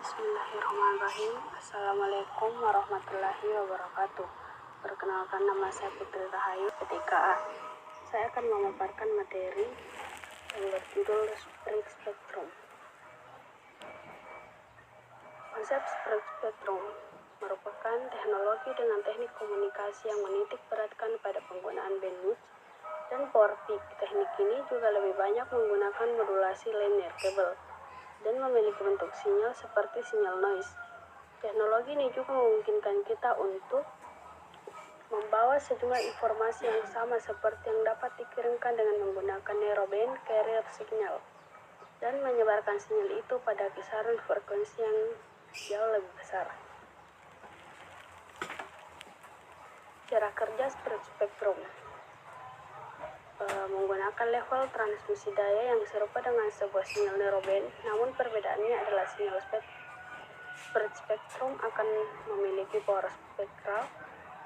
Bismillahirrahmanirrahim. Assalamualaikum warahmatullahi wabarakatuh. Perkenalkan, nama saya Putri Rahayu, P3A. Saya akan memaparkan materi yang berjudul Spread Spectrum. Konsep spread spectrum merupakan teknologi dengan teknik komunikasi yang menitik beratkan pada penggunaan bandwidth dan power peak. Teknik ini juga lebih banyak menggunakan modulasi linear cable dan memiliki bentuk sinyal seperti sinyal noise. Teknologi ini juga memungkinkan kita untuk membawa sejumlah informasi yang sama seperti yang dapat dikirimkan dengan menggunakan narrowband carrier signal dan menyebarkan sinyal itu pada kisaran frekuensi yang jauh lebih besar. Cara kerja spread spectrum menggunakan level transmisi daya yang serupa dengan sebuah sinyal narrowband, namun perbedaannya adalah sinyal spread spectrum akan memiliki power spectral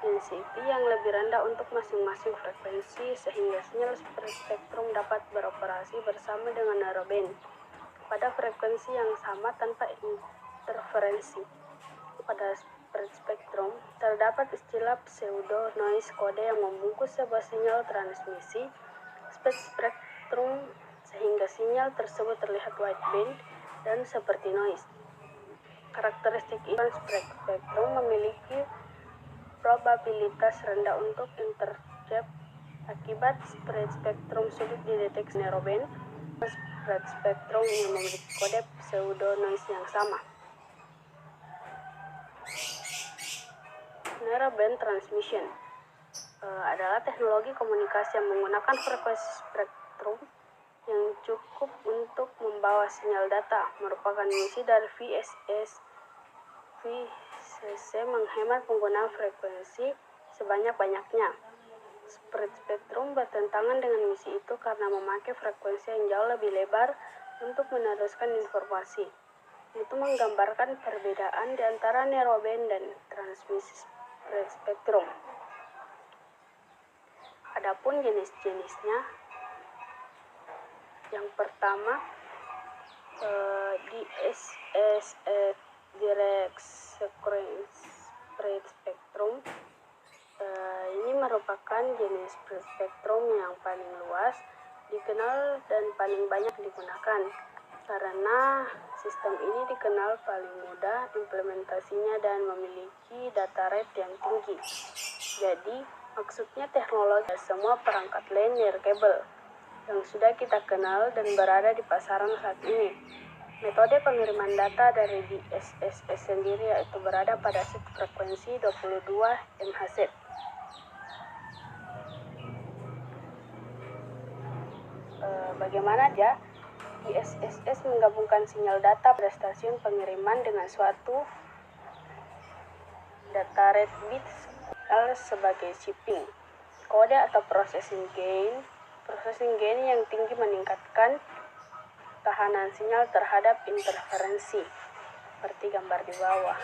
density yang lebih rendah untuk masing-masing frekuensi, sehingga sinyal spread spectrum dapat beroperasi bersama dengan narrowband pada frekuensi yang sama tanpa interferensi. Pada spread spectrum terdapat istilah pseudo noise kode yang membungkus sebuah sinyal transmisi spread spectrum sehingga sinyal tersebut terlihat wideband dan seperti noise. Karakteristik ini, spread spectrum memiliki probabilitas rendah untuk intercept akibat spread spectrum sulit dideteksi narrowband. Spread spectrum yang memiliki kode pseudo noise yang sama. Narrowband transmission adalah teknologi komunikasi yang menggunakan frekuensi spektrum yang cukup untuk membawa sinyal data. Merupakan misi dari VCC menghemat penggunaan frekuensi sebanyak-banyaknya. Spread spectrum bertentangan dengan misi itu karena memakai frekuensi yang jauh lebih lebar untuk meneruskan informasi. Itu menggambarkan perbedaan di antara narrowband dan transmisi spread spectrum. Adapun jenis-jenisnya, yang pertama DSS direct sequence spread spectrum. Ini merupakan jenis spread spectrum yang paling luas dikenal dan paling banyak digunakan karena sistem ini dikenal paling mudah implementasinya dan memiliki data rate yang tinggi. Jadi maksudnya teknologi semua perangkat linear cable yang sudah kita kenal dan berada di pasaran saat ini. Metode pengiriman data dari DSS sendiri yaitu berada pada set frekuensi 22 MHz. Bagaimana dia? DSS menggabungkan sinyal data pada stasiun pengiriman dengan suatu data rate bits sebagai shipping kode atau processing gain. Processing gain yang tinggi meningkatkan tahanan sinyal terhadap interferensi seperti gambar di bawah.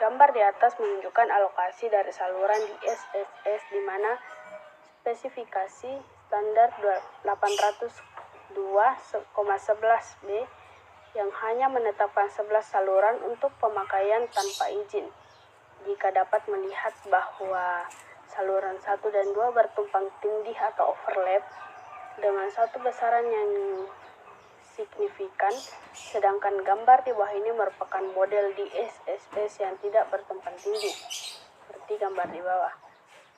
Gambar di atas menunjukkan alokasi dari saluran di DSS di mana spesifikasi standar 802,11b yang hanya menetapkan 11 saluran untuk pemakaian tanpa izin. Jika dapat melihat bahwa saluran 1 dan 2 bertumpang tindih atau overlap dengan satu besaran yang signifikan, sedangkan gambar di bawah ini merupakan model DSS yang tidak bertumpang tindih, seperti gambar di bawah.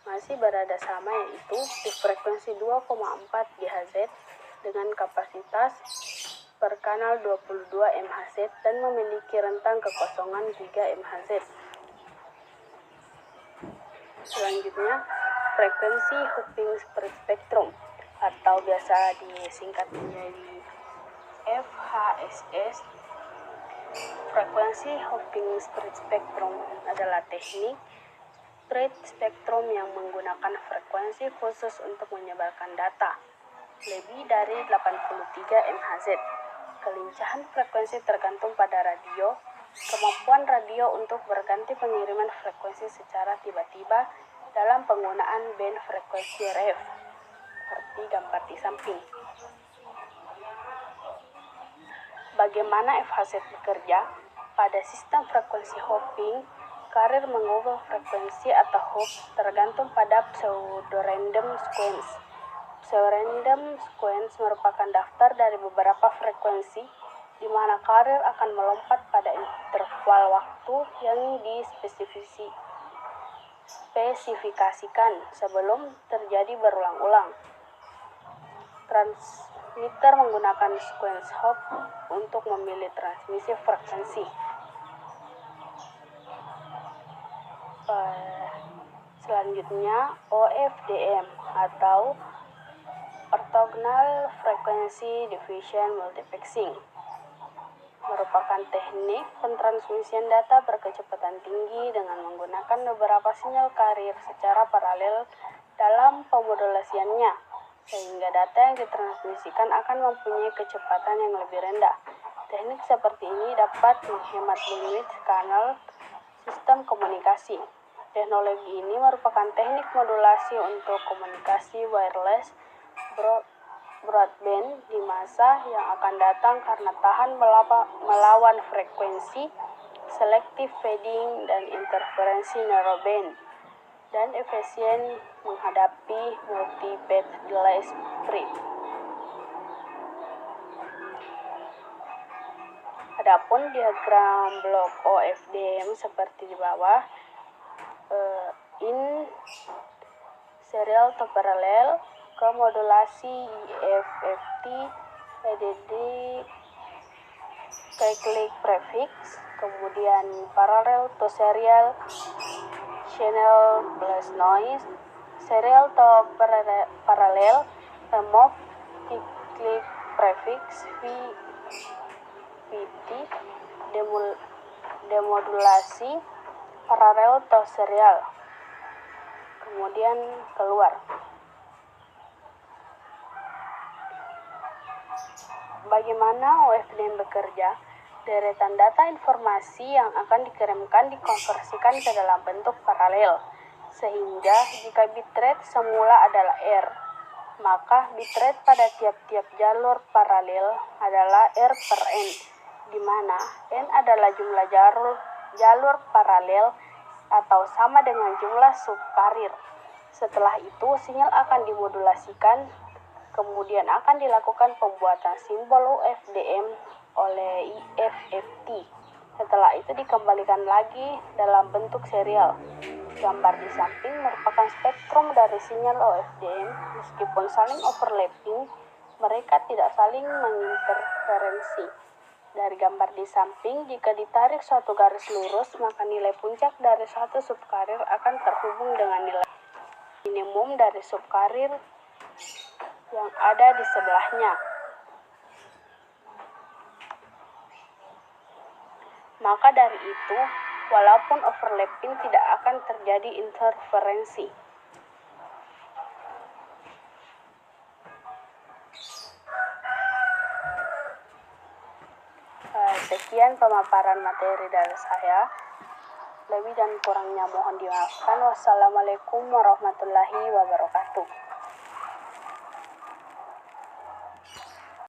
Masih berada sama, yaitu di frekuensi 2,4 GHz dengan kapasitas per kanal 22 MHz dan memiliki rentang kekosongan 3 MHz. Selanjutnya, frekuensi hopping spread spectrum atau biasa disingkat menjadi FHSS. Frekuensi hopping spread spectrum adalah teknik spread spectrum yang menggunakan frekuensi khusus untuk menyebarkan data lebih dari 83 MHz. Kelincahan frekuensi tergantung pada radio. Kemampuan radio untuk berganti pengiriman frekuensi secara tiba-tiba dalam penggunaan band frekuensi RF, seperti gambar di samping. Bagaimana FHZ bekerja? Pada sistem frekuensi hopping, karir mengubah frekuensi atau hop tergantung pada pseudo-random sequence. Pseudo-random sequence merupakan daftar dari beberapa frekuensi di mana karir akan melompat pada interval waktu yang dispesifikasikan sebelum terjadi berulang-ulang. Transmitter menggunakan sequence hop untuk memilih transmisi frekuensi. Selanjutnya, OFDM atau Orthogonal Frequency Division Multiplexing merupakan teknik pentransmisian data berkecepatan tinggi dengan menggunakan beberapa sinyal karir secara paralel dalam pemodulasiannya, sehingga data yang ditransmisikan akan mempunyai kecepatan yang lebih rendah. Teknik seperti ini dapat menghemat bandwidth kanal sistem komunikasi. Teknologi ini merupakan teknik modulasi untuk komunikasi wireless broadband di masa yang akan datang karena tahan melawan frekuensi, selective fading, dan interferensi narrowband, dan efisien menghadapi multi-path delay spread. Adapun diagram blok OFDM seperti di bawah. In serial to parallel ke modulasi IFFT, EDD, cyclic prefix, kemudian parallel to serial, channel plus noise, serial to parallel, remove cyclic prefix, VT, demodulasi, paralel to serial, kemudian keluar. Bagaimana OFDM bekerja? Deretan data informasi yang akan dikirimkan dikonversikan ke dalam bentuk paralel, sehingga jika bitrate semula adalah R, maka bitrate pada tiap-tiap jalur paralel adalah R per N, di mana N adalah jumlah jalur paralel atau sama dengan jumlah subkarir. Setelah itu, sinyal akan dimodulasikan, kemudian akan dilakukan pembuatan simbol OFDM oleh IFFT. Setelah itu dikembalikan lagi dalam bentuk serial. Gambar di samping merupakan spektrum dari sinyal OFDM. Meskipun saling overlapping, mereka tidak saling menginterferensi. Dari gambar di samping, jika ditarik suatu garis lurus, maka nilai puncak dari satu subkarir akan terhubung dengan nilai minimum dari subkarir yang ada di sebelahnya. Maka dari itu, walaupun overlapping tidak akan terjadi interferensi. Sekian pemaparan materi dari saya. Lebih dan kurangnya mohon dimaafkan. Wassalamualaikum warahmatullahi wabarakatuh.